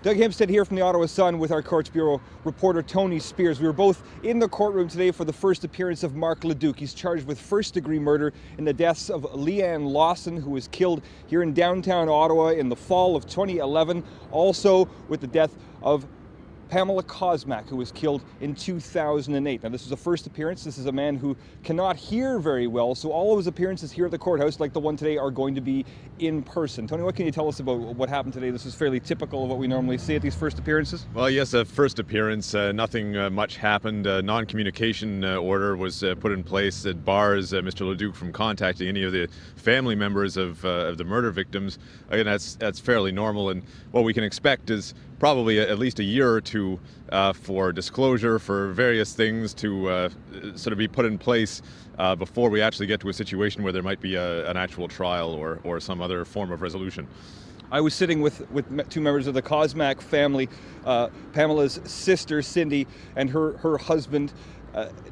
Doug Hempstead here from the Ottawa Sun with our Courts Bureau reporter Tony Spears. We were both in the courtroom today for the first appearance of Mark Leduc. He's charged with first-degree murder in the deaths of Leanne Lawson, who was killed here in downtown Ottawa in the fall of 2011. Also with the death of Pamela Kosmak, who was killed in 2008. Now, this is the first appearance. This is a man who cannot hear very well, so all of his appearances here at the courthouse, like the one today, are going to be in person. Tony, what can you tell us about what happened today? This is fairly typical of what we normally see at these first appearances. Well, yes, a first appearance. Nothing much happened. Non-communication order was put in place that bars Mr. Leduc from contacting any of the family members of the murder victims. Again, that's fairly normal, and what we can expect is probably at least a year or two for disclosure, for various things to sort of be put in place before we actually get to a situation where there might be an actual trial or some other form of resolution. I was sitting with two members of the Kosmak family, Pamela's sister Cindy and her husband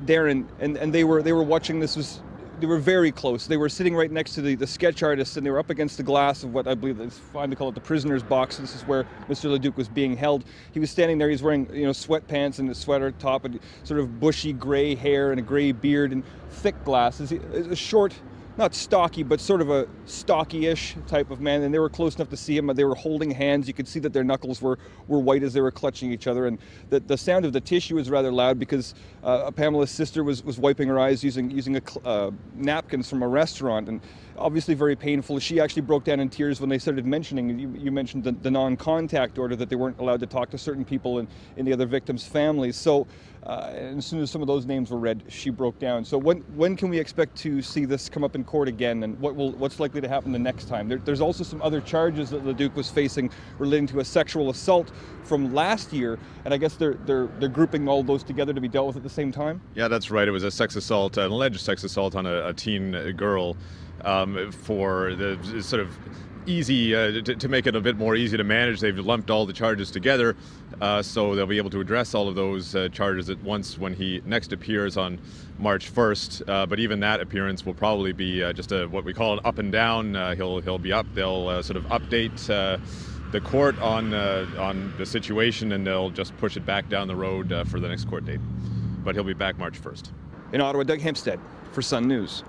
Darren, and they were watching this. They were very close. They were sitting right next to the sketch artist, and they were up against the glass of what I believe is fine to call it the prisoner's box. This is where Mr. Leduc was being held. He was standing there. He's wearing sweatpants and a sweater top and sort of bushy gray hair and a gray beard and thick glasses. A short, not stocky, but sort of a stocky-ish type of man, and they were close enough to see him. They were holding hands. You could see that their knuckles were white as they were clutching each other, and the sound of the tissue was rather loud because Pamela's sister was wiping her eyes using napkins from a restaurant, and obviously very painful. She actually broke down in tears when they started mentioning, you mentioned the non-contact order, that they weren't allowed to talk to certain people in the other victims' families. So and as soon as some of those names were read, she broke down. So when can we expect to see this come up in court again, and what's likely to happen the next time? There's also some other charges that Leduc was facing relating to a sexual assault from last year, and I guess they're grouping all those together to be dealt with at the same time? Yeah, that's right. It was a sex assault, an alleged sex assault on a teen girl, for the sort of easy, to make it a bit more easy to manage. They've lumped all the charges together, so they'll be able to address all of those charges at once when he next appears on March 1st. But even that appearance will probably be just what we call an up and down. He'll be up. They'll sort of update the court on the situation, and they'll just push it back down the road for the next court date. But he'll be back March 1st. In Ottawa, Doug Hempstead for Sun News.